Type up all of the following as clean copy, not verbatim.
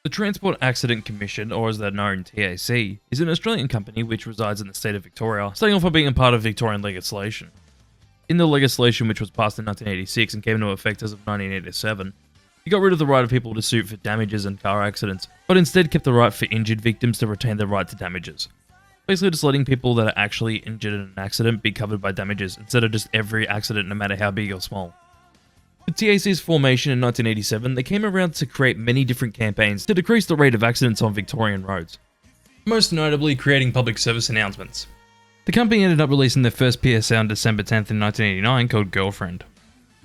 The Transport Accident Commission, or as they're known, TAC, is an Australian company which resides in the state of Victoria, starting off by being a part of Victorian legislation. In the legislation, which was passed in 1986 and came into effect as of 1987, it got rid of the right of people to sue for damages in car accidents, but instead kept the right for injured victims to retain their right to damages. Basically just letting people that are actually injured in an accident be covered by damages, instead of just every accident no matter how big or small. With TAC's formation in 1987, they came around to create many different campaigns to decrease the rate of accidents on Victorian roads, most notably creating public service announcements. The company ended up releasing their first PSA on December 10th in 1989 called Girlfriend.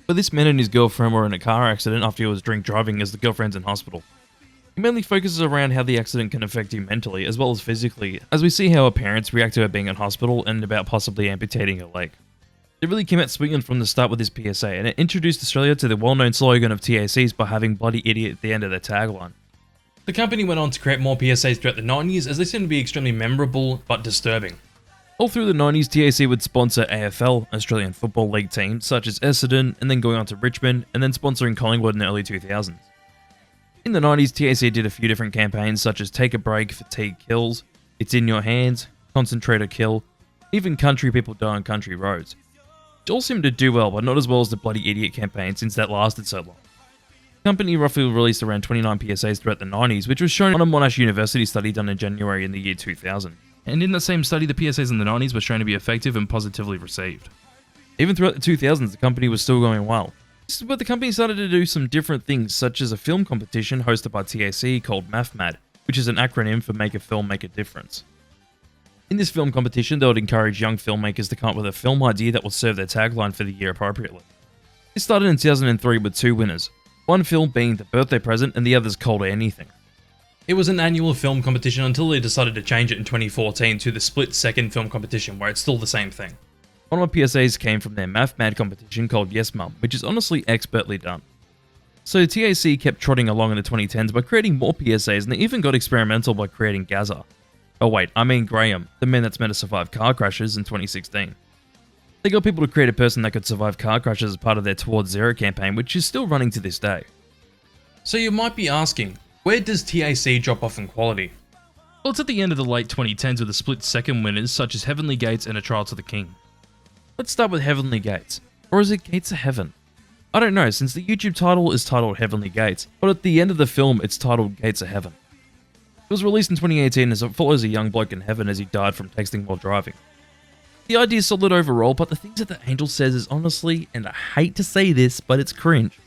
But this man and his girlfriend were in a car accident after he was drink driving as the girlfriend's in hospital. It mainly focuses around how the accident can affect you mentally as well as physically, as we see how her parents react to her being in hospital and about possibly amputating her leg. It really came out swinging from the start with this PSA, and it introduced Australia to the well-known slogan of TACs by having bloody idiot at the end of their tagline. The company went on to create more PSAs throughout the 90s as they seemed to be extremely memorable but disturbing. All through the 90s, TAC would sponsor AFL, Australian Football League teams such as Essendon, and then going on to Richmond, and then sponsoring Collingwood in the early 2000s. In the 90s, TAC did a few different campaigns such as Take a Break, Fatigue Kills, It's in Your Hands, Concentrate or Kill, even Country People Die on Country Roads. It all seemed to do well, but not as well as the Bloody Idiot campaign since that lasted so long. The company roughly released around 29 PSAs throughout the 90s, which was shown on a Monash University study done in January in the year 2000. And in that same study, the PSAs in the 90s were shown to be effective and positively received. Even throughout the 2000s, the company was still going well. This is where the company started to do some different things, such as a film competition hosted by TAC called MAFMAD, which is an acronym for Make a Film, Make a Difference. In this film competition, they would encourage young filmmakers to come up with a film idea that will serve their tagline for the year appropriately. This started in 2003 with two winners, one film being The Birthday Present and the other's Cold Anything. It was an annual film competition until they decided to change it in 2014 to the Split Second film competition, where it's still the same thing. One of my PSAs came from their MAFMAD competition called Yes Mum, which is honestly expertly done. So TAC kept trotting along in the 2010s by creating more PSAs, and they even got experimental by creating Gaza. Oh wait, I mean Graham, the man that's meant to survive car crashes in 2016. They got people to create a person that could survive car crashes as part of their Towards Zero campaign, which is still running to this day. So you might be asking, where does TAC drop off in quality? Well, it's at the end of the late 2010s with the split second winners such as Heavenly Gates and A Trial to the King. Let's start with Heavenly Gates. Or is it Gates of Heaven? I don't know, since the YouTube title is titled Heavenly Gates, but at the end of the film it's titled Gates of Heaven. It was released in 2018 as it follows a young bloke in heaven as he died from texting while driving. The idea is solid overall, but the things that the angel says is honestly, and I hate to say this, but it's cringe.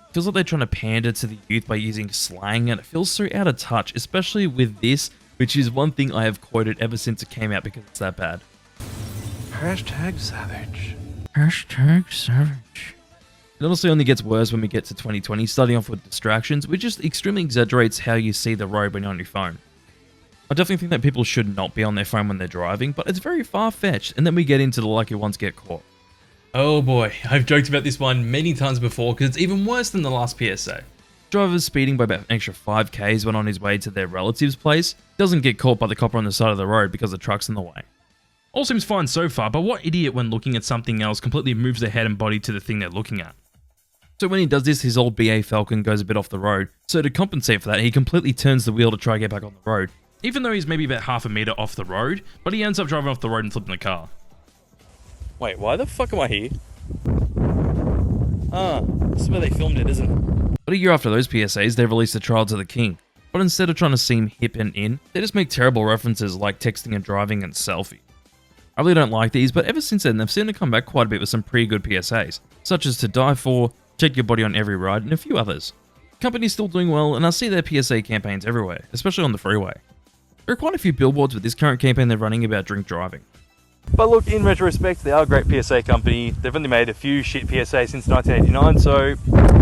It feels like they're trying to pander to the youth by using slang, and it feels so out of touch, especially with this, which is one thing I have quoted ever since it came out because it's that bad. Hashtag savage. Hashtag savage. It honestly only gets worse when we get to 2020, starting off with distractions, which just extremely exaggerates how you see the road when you're on your phone. I definitely think that people should not be on their phone when they're driving, but it's very far-fetched, and then we get into the lucky ones get caught. Oh boy, I've joked about this one many times before because it's even worse than the last PSA. Driver's speeding by about an extra 5k's when on his way to their relative's place, doesn't get caught by the copper on the side of the road because the truck's in the way. All seems fine so far, but what idiot when looking at something else completely moves their head and body to the thing they're looking at? So when he does this, his old BA Falcon goes a bit off the road, so to compensate for that, he completely turns the wheel to try to get back on the road, even though he's maybe about half a meter off the road, but he ends up driving off the road and flipping the car. Wait, why the fuck am I here? This is where they filmed it, isn't it? But a year after those PSAs, they released A Trial to the King, but instead of trying to seem hip and in, they just make terrible references like texting and driving and selfie. I really don't like these, but ever since then, they've seemed to come back quite a bit with some pretty good PSAs, such as To Die For, Check Your Body on Every Ride, and a few others. The company's still doing well, and I see their PSA campaigns everywhere, especially on the freeway. There are quite a few billboards with this current campaign they're running about drink driving. But look, in retrospect, they are a great PSA company. They've only made a few shit PSAs since 1989, so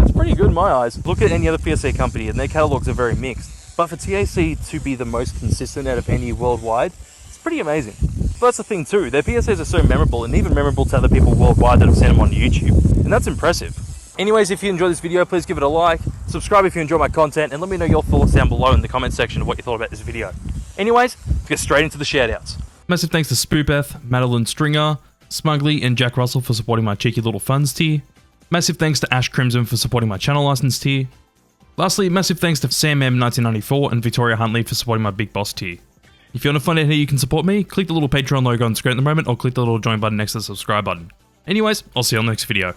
it's pretty good in my eyes. Look at any other PSA company, and their catalogs are very mixed. But for TAC to be the most consistent out of any worldwide, it's pretty amazing. But that's the thing too, their PSAs are so memorable, and even memorable to other people worldwide that have seen them on YouTube, and that's impressive. Anyways, if you enjoyed this video, please give it a like, subscribe if you enjoy my content, and let me know your thoughts down below in the comment section of what you thought about this video. Anyways, let's get straight into the shoutouts. Massive thanks to Spoopeth, Madeline Stringer, Smugly, and Jack Russell for supporting my cheeky little funds tier. Massive thanks to Ash Crimson for supporting my channel license tier. Lastly, massive thanks to Sam M1994 and Victoria Huntley for supporting my Big Boss tier. If you want to find out how you can support me, click the little Patreon logo on the screen at the moment, or click the little join button next to the subscribe button. Anyways, I'll see you on the next video.